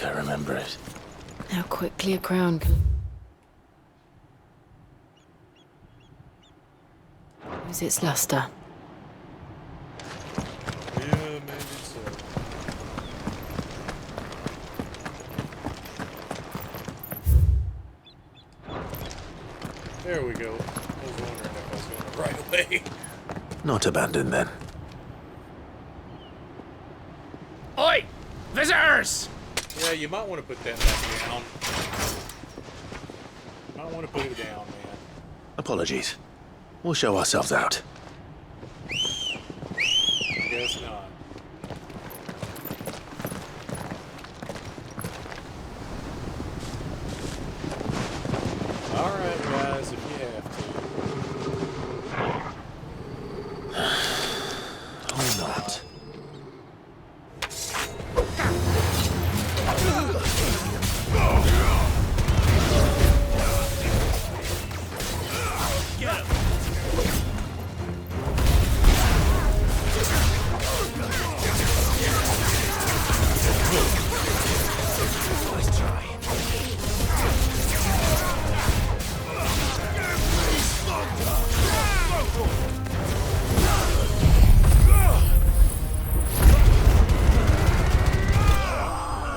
I remember it. How quickly a crown can lose its luster. Yeah, maybe so. There we go. I was wondering if I was going the right way. Not abandoned then. Oi! Visitors! Yeah, you might want to put that back down. You might want to put it down, man. Apologies. We'll show ourselves out. Guess not. Alright, guys, if you have to. Or not.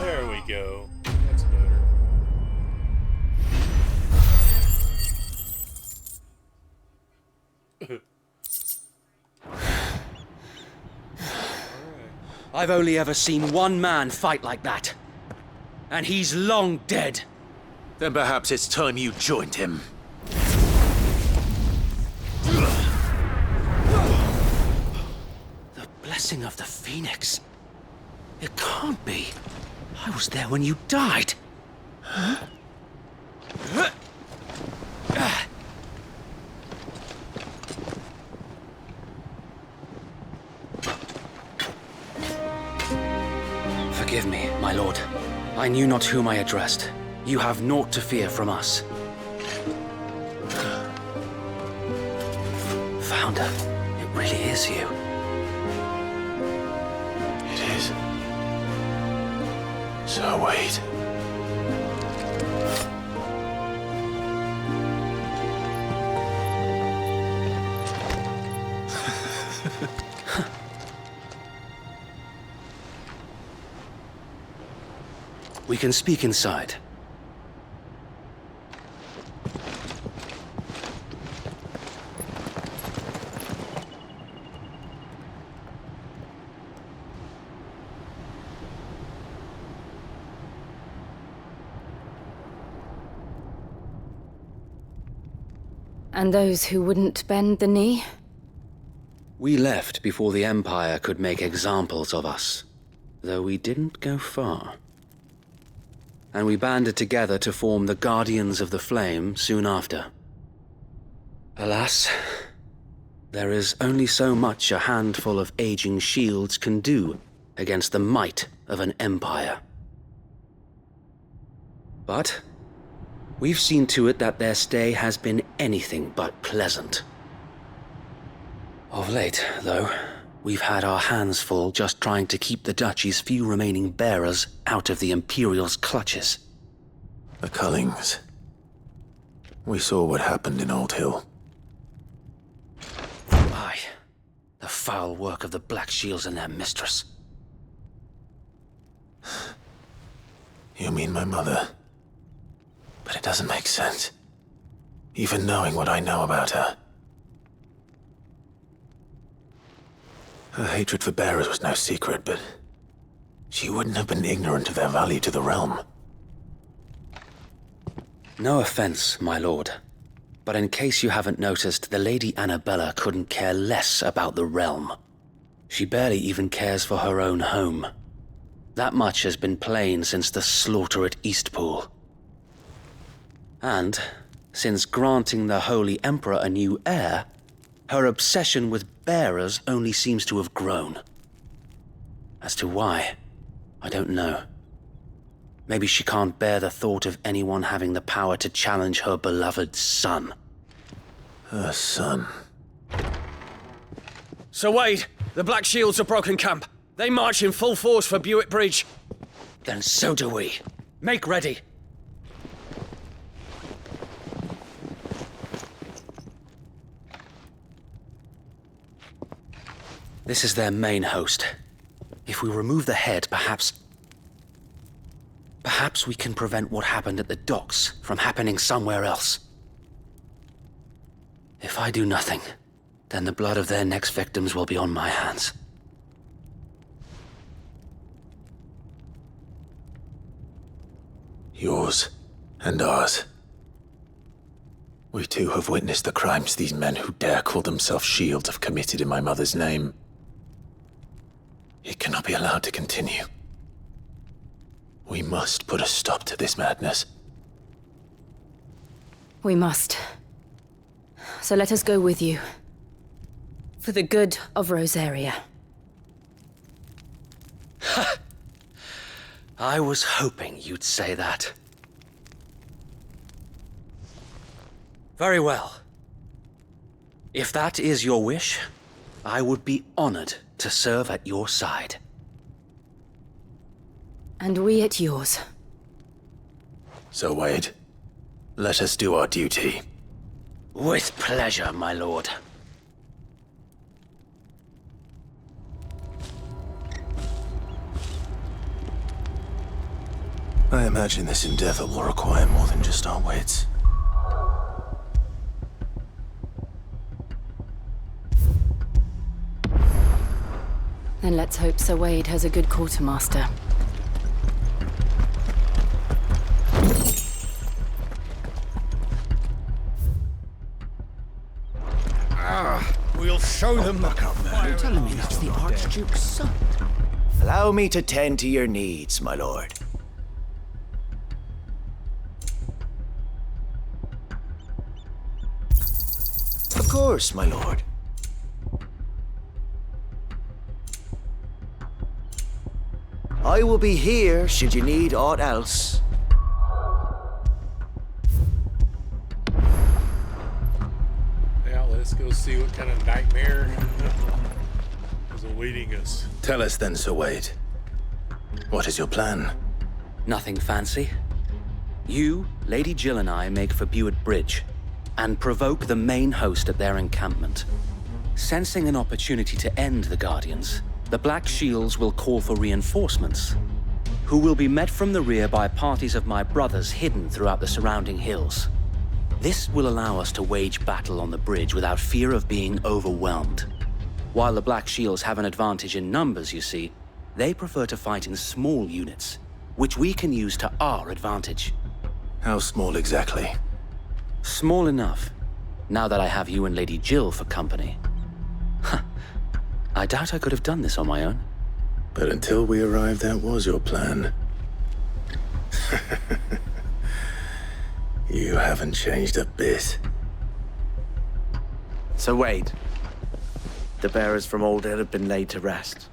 There we go. That's better. I've only ever seen one man fight like that. And he's long dead. Then perhaps it's time you joined him. The blessing of the Phoenix. It can't be. I was there when you died. Forgive me, my lord. I knew not whom I addressed. You have naught to fear from us. Founder, it really is you. It is. So wait. We can speak inside. And those who wouldn't bend the knee? We left before the Empire could make examples of us, though we didn't go far. And we banded together to form the Guardians of the Flame soon after. Alas, there is only so much a handful of aging shields can do against the might of an empire. But we've seen to it that their stay has been anything but pleasant. Of late, though, we've had our hands full just trying to keep the Duchy's few remaining bearers out of the Imperial's clutches. The Cullings. We saw what happened in Old Hill. Aye, the foul work of the Black Shields and their mistress. You mean my mother? But it doesn't make sense. Even knowing what I know about her. Her hatred for bearers was no secret, but she wouldn't have been ignorant of their value to the realm. No offense, my lord, but in case you haven't noticed, the Lady Annabella couldn't care less about the realm. She barely even cares for her own home. That much has been plain since the slaughter at Eastpool. And, since granting the Holy Emperor a new heir, her obsession with bearers only seems to have grown. As to why, I don't know. Maybe she can't bear the thought of anyone having the power to challenge her beloved son. Her son. Sir Wade, the Black Shields have broken camp. They march in full force for Buick Bridge. Then so do we. Make ready. This is their main host. If we remove the head, perhaps we can prevent what happened at the docks from happening somewhere else. If I do nothing, then the blood of their next victims will be on my hands. Yours and ours. We too have witnessed the crimes these men who dare call themselves shields have committed in my mother's name. It cannot be allowed to continue. We must put a stop to this madness. We must. So let us go with you. For the good of Rosaria. I was hoping you'd say that. Very well. If that is your wish, I would be honored to serve at your side. And we at yours. So, Wade, let us do our duty. With pleasure, my lord. I imagine this endeavor will require more than just our wits. Then let's hope Sir Wade has a good quartermaster. We'll show them the You're telling me that's the Archduke's son? Allow me to tend to your needs, my lord. Of course, my lord. I will be here should you need aught else. Now let's go see what kind of nightmare is awaiting us. Tell us then, Sir Wade. What is your plan? Nothing fancy. You, Lady Jill and I make for Buett Bridge and provoke the main host at their encampment. Sensing an opportunity to end the Guardians, the Black Shields will call for reinforcements, who will be met from the rear by parties of my brothers hidden throughout the surrounding hills. This will allow us to wage battle on the bridge without fear of being overwhelmed. While the Black Shields have an advantage in numbers, you see, they prefer to fight in small units, which we can use to our advantage. How small exactly? Small enough, now that I have you and Lady Jill for company. I doubt I could have done this on my own. But until we arrived, that was your plan. You haven't changed a bit. Sir Wade, the bearers from Ori'el have been laid to rest.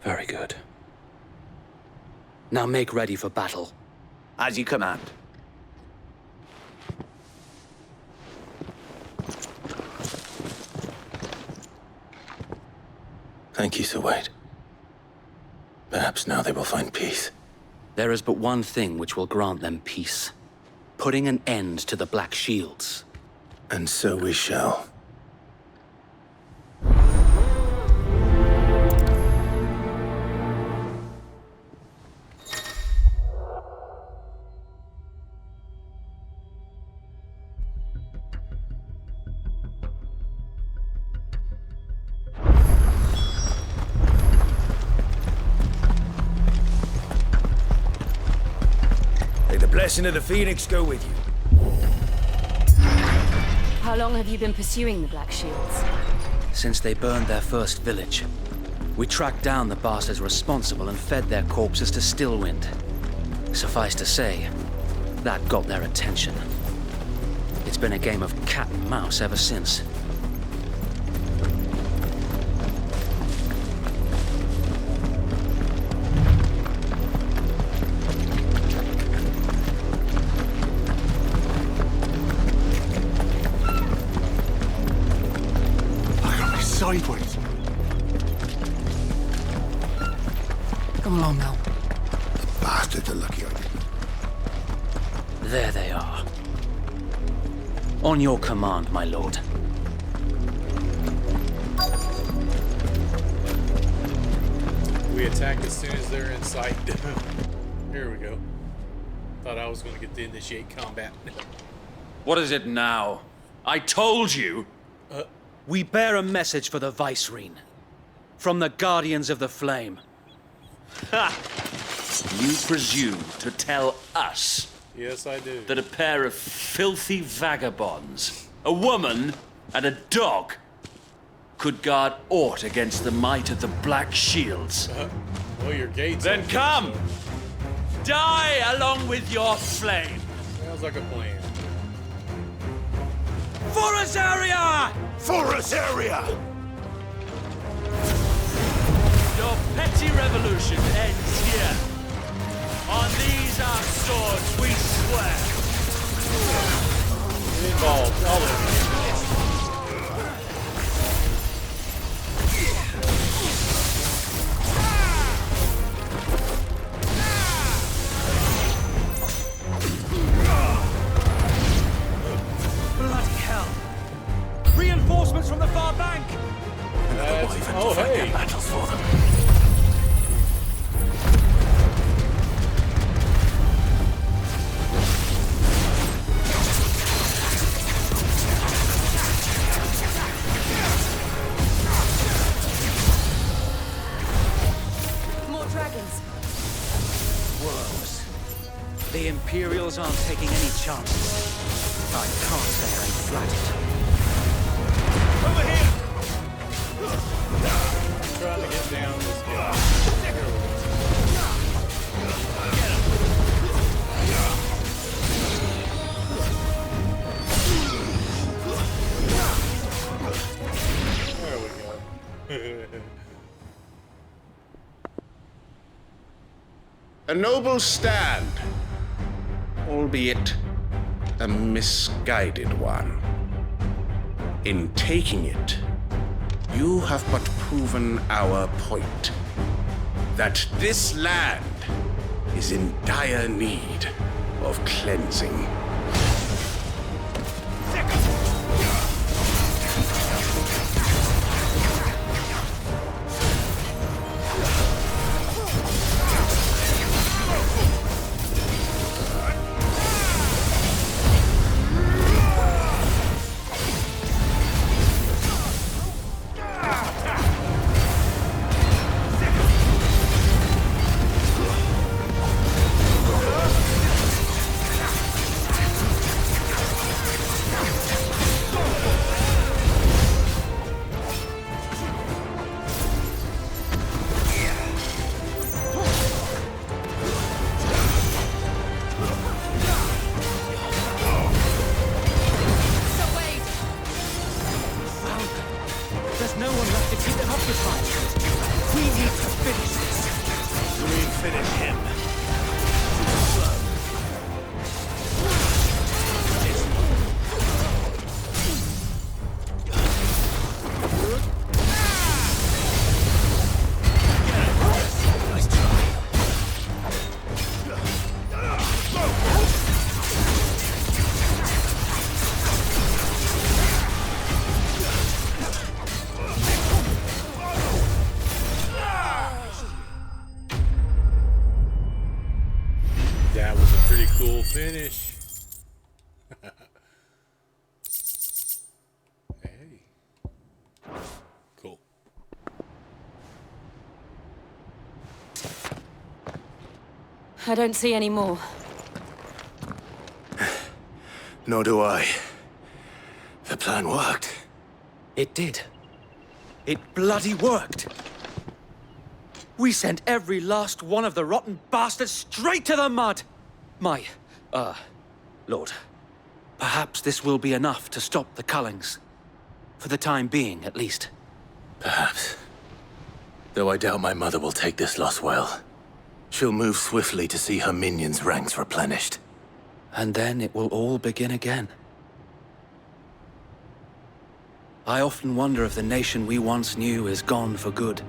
Very good. Now make ready for battle. As you command. Thank you, Sir Wade. Perhaps now they will find peace. There is but one thing which will grant them peace. Putting an end to the Black Shields. And so we shall. May the blessing of the Phoenix go with you. How long have you been pursuing the Black Shields? Since they burned their first village, we tracked down the bastards responsible and fed their corpses to Stillwind. Suffice to say, that got their attention. It's been a game of cat and mouse ever since. Sideways. Come along now. take it lucky I didn't. There they are. On your command, my lord. We attack as soon as they're in sight. Here we go. Thought I was going to get to initiate combat. What is it now? I told you! We bear a message for the Vicereine. From the Guardians of the Flame. Ha! You presume to tell us Yes, I do. that a pair of filthy vagabonds, a woman and a dog, could guard aught against the might of the Black Shields? Well, your gates. Then open, come! so Die along with your flame! sounds like a plan. For Azaria! Forest area! Your petty revolution ends here. On these our swords we swear. Get involved. All of you. Bloody hell! Reinforcements from the far bank! Oh, hey. Battles for them. More dragons. Woes. The Imperials aren't taking any chances. I can't say I'm flattered. Over here! Trying to get down this guy. Here we go. There we go. A noble stand, albeit a misguided one. In taking it, you have but proven our point. That this land is in dire need of cleansing. There's no one left to keep them occupied. We need to finish this. We finish him. Nice try. That was a pretty cool finish. Hey. Cool. I don't see any more. Nor do I. The plan worked. It did. It bloody worked. We sent every last one of the rotten bastards straight to the mud! Lord, perhaps this will be enough to stop the Cullings. For the time being, at least. Perhaps. Though I doubt my mother will take this loss well. She'll move swiftly to see her minions' ranks replenished. And then it will all begin again. I often wonder if the nation we once knew is gone for good.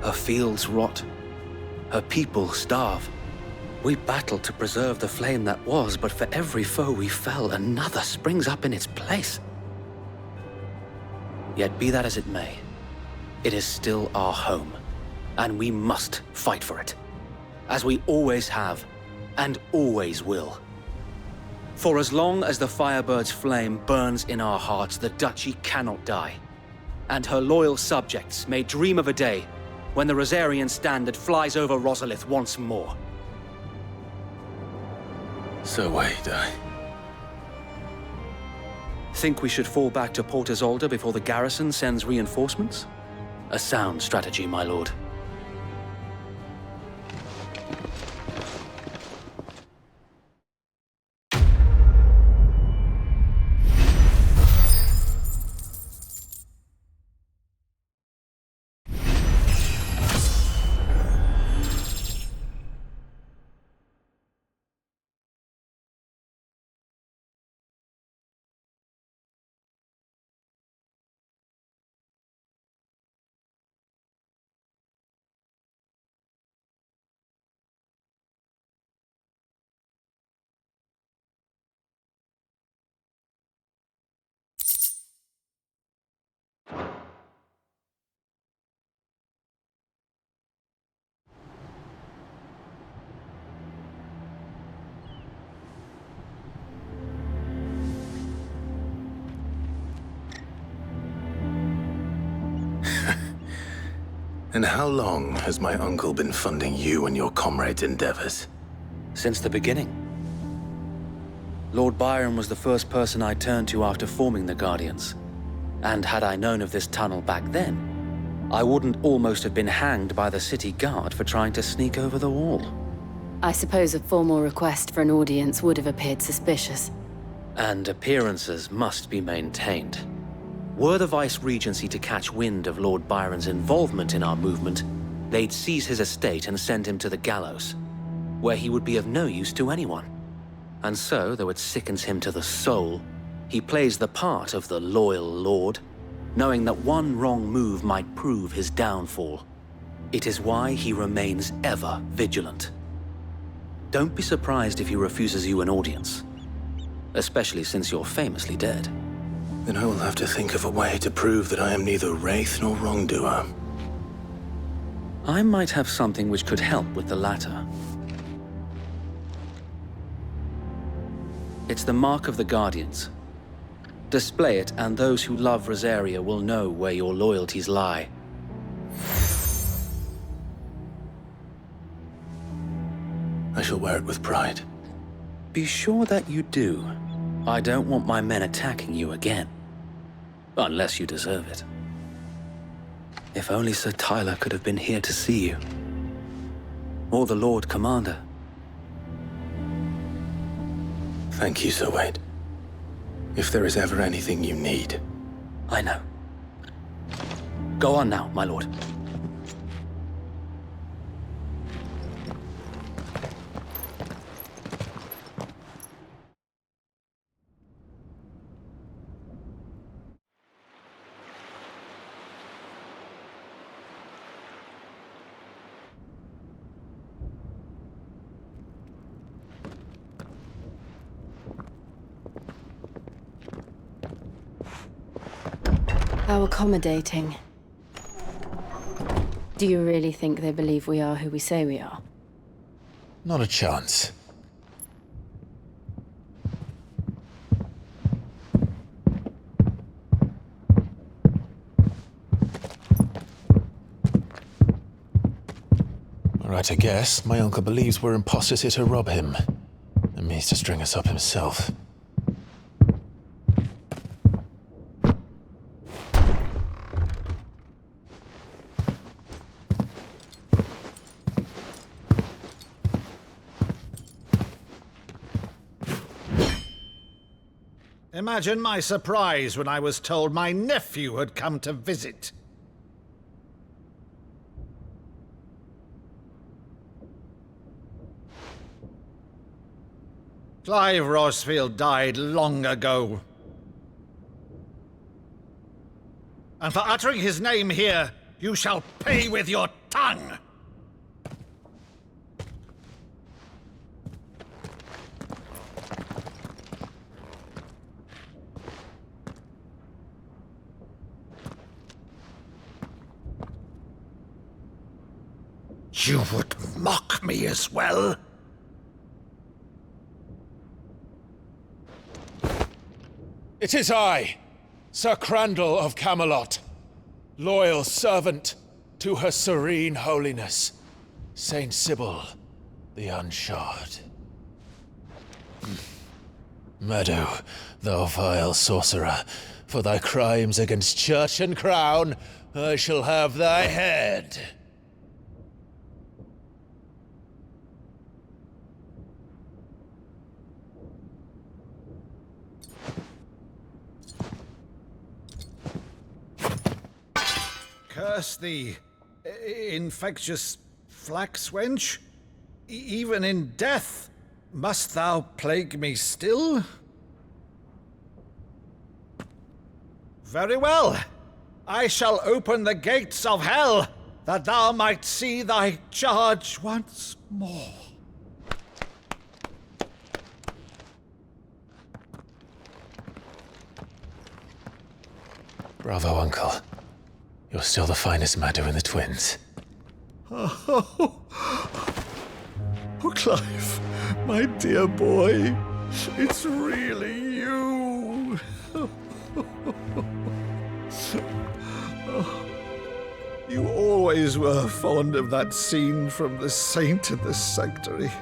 Her fields rot. Her people starve. We battled to preserve the flame that was, but for every foe we fell, another springs up in its place. Yet be that as it may, it is still our home, and we must fight for it, as we always have, and always will. For as long as the Firebird's flame burns in our hearts, the Duchy cannot die, and her loyal subjects may dream of a day when the Rosarian standard flies over Rosalith once more. So wait, Think we should fall back to Port Isolde before the garrison sends reinforcements? A sound strategy, my lord. And how long has my uncle been funding you and your comrades' endeavors? Since the beginning. Lord Byron was the first person I turned to after forming the Guardians. And had I known of this tunnel back then, I wouldn't almost have been hanged by the city guard for trying to sneak over the wall. I suppose a formal request for an audience would have appeared suspicious. And appearances must be maintained. Were the Vice-Regency to catch wind of Lord Byron's involvement in our movement, they'd seize his estate and send him to the gallows, where he would be of no use to anyone. And so, though it sickens him to the soul, he plays the part of the loyal lord, knowing that one wrong move might prove his downfall. It is why he remains ever vigilant. Don't be surprised if he refuses you an audience, especially since you're famously dead. Then I will have to think of a way to prove that I am neither wraith nor wrongdoer. I might have something which could help with the latter. It's the mark of the Guardians. Display it, and those who love Rosaria will know where your loyalties lie. I shall wear it with pride. Be sure that you do. I don't want my men attacking you again. Unless you deserve it. If only Sir Tyler could have been here to see you. Or the Lord Commander. Thank you, Sir Wade. If there is ever anything you need. I know. Go on now, my lord. How accommodating. Do you really think they believe we are who we say we are? Not a chance. All right, I guess. My uncle believes we're imposters here to rob him. And means to string us up himself. Imagine my surprise when I was told my nephew had come to visit. Clive Rosfield died long ago. And for uttering his name here, you shall pay with your tongue! You would mock me as well? It is I, Sir Crandall of Camelot, loyal servant to Her Serene Holiness, Saint Sybil the Unshod. Meadow, thou vile sorcerer, for thy crimes against church and crown, I shall have thy head. Curse thee, infectious flax wench. Even in death, must thou plague me still? Very well. I shall open the gates of hell, that thou might see thy charge once more. Bravo, Uncle. You're still the finest Meadow in the twins. Oh, Clive, my dear boy, it's really you. You always were fond of that scene from The Saint in the Sanctuary.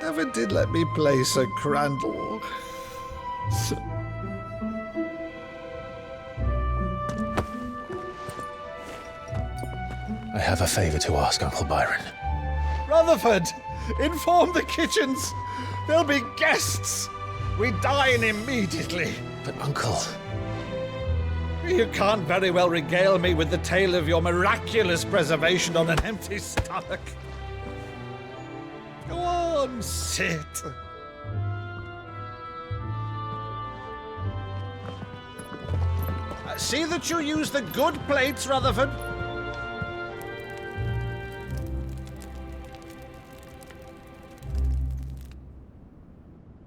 Never did let me play Sir Crandall. I have a favor to ask, Uncle Byron. Rutherford, inform the kitchens. There'll be guests. We dine immediately. But, Uncle... You can't very well regale me with the tale of your miraculous preservation on an empty stomach. Go on, sit. See that you use the good plates, Rutherford.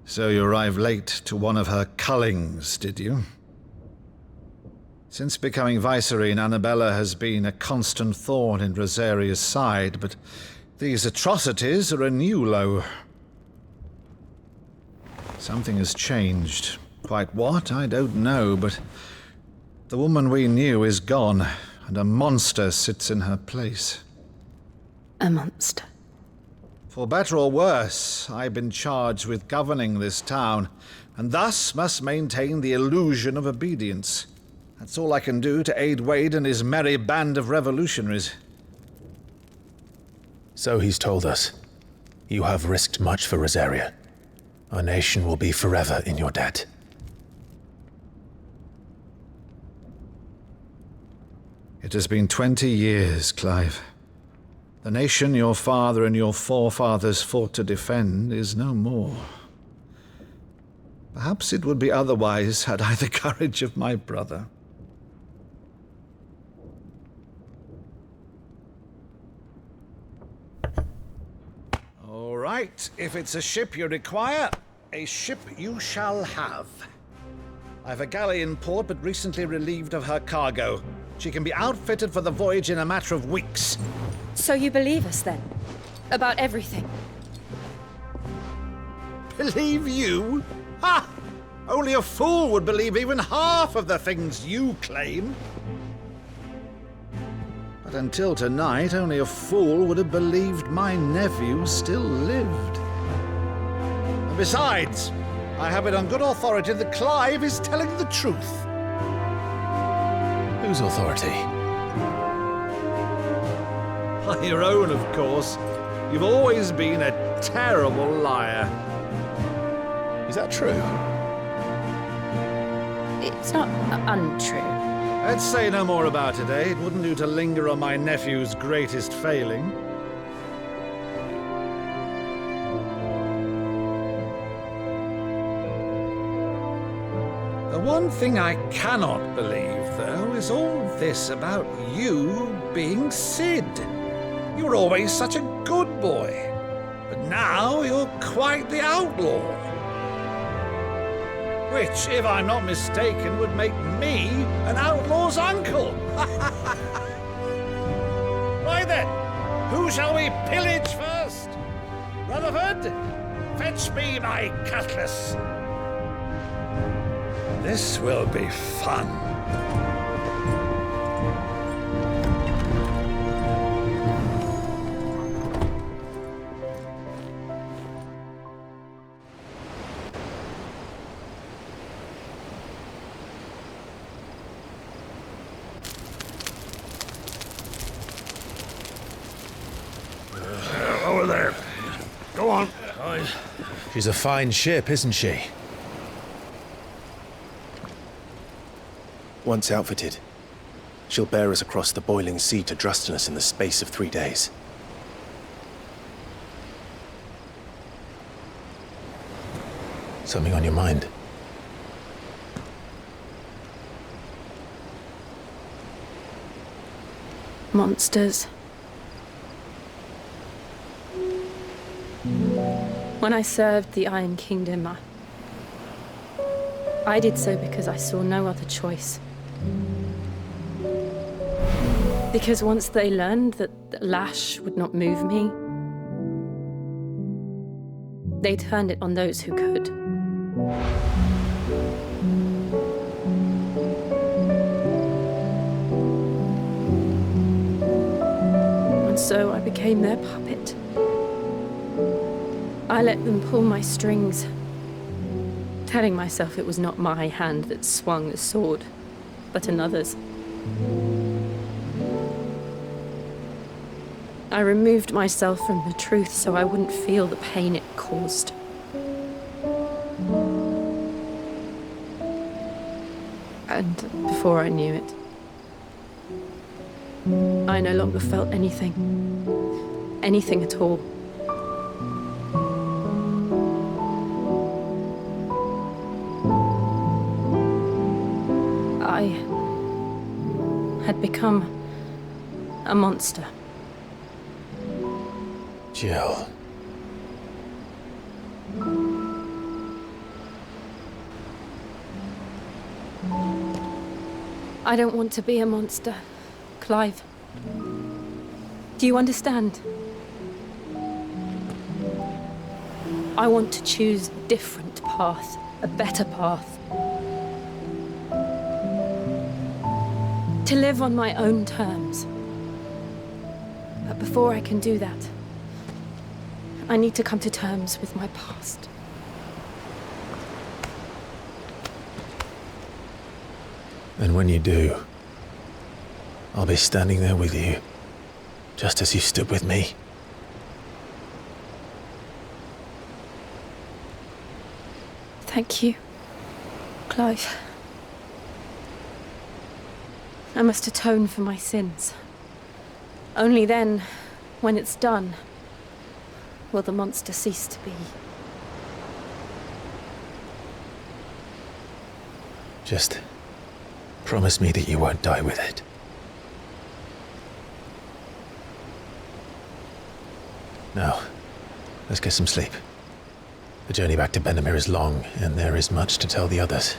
So you arrived late to one of her cullings, did you? Since becoming Vicereine, Annabella has been a constant thorn in Rosaria's side, but these atrocities are a new low. Something has changed. Quite what, I don't know, but the woman we knew is gone, and a monster sits in her place. A monster. For better or worse, I've been charged with governing this town, and thus must maintain the illusion of obedience. That's all I can do to aid Wade and his merry band of revolutionaries. So he's told us. You have risked much for Rosaria. Our nation will be forever in your debt. It has been 20 years, Clive. The nation your father and your forefathers fought to defend is no more. Perhaps it would be otherwise had I the courage of my brother. All right, if it's a ship you require, a ship you shall have. I've a galley in port, but recently relieved of her cargo. She can be outfitted for the voyage in a matter of weeks. So you believe us then? About everything? Believe you? Ha! Only a fool would believe even half of the things you claim. But until tonight, only a fool would have believed my nephew still lived. And besides, I have it on good authority that Clive is telling the truth. Whose authority? On your own, of course. You've always been a terrible liar. Is that true? It's not untrue. Let's say no more about it, eh? It wouldn't do to linger on my nephew's greatest failing. The one thing I cannot believe, though, is all this about you being Sid. You were always such a good boy, but now you're quite the outlaw. Which, if I'm not mistaken, would make me an outlaw's uncle. Why then, Who shall we pillage first? Rutherford, fetch me my cutlass. This will be fun. Over there. Go on. She's a fine ship, isn't she? Once outfitted, she'll bear us across the boiling sea to Drustinus in the space of 3 days. Something on your mind? Monsters. When I served the Iron Kingdom, I did so because I saw no other choice. Because once they learned that the lash would not move me, they turned it on those who could. And so I became their puppet. I let them pull my strings, telling myself it was not my hand that swung the sword, but another's. I removed myself from the truth so I wouldn't feel the pain it caused. And before I knew it, I no longer felt anything. Anything at all. I had become a monster. Jill. I don't want to be a monster, Clive. Do you understand? I want to choose a different path, a better path. To live on my own terms. But before I can do that, I need to come to terms with my past. And when you do, I'll be standing there with you, just as you stood with me. Thank you, Clive. I must atone for my sins. Only then, when it's done, will the monster cease to be. Just promise me that you won't die with it. Now, let's get some sleep. The journey back to Benamir is long, and there is much to tell the others.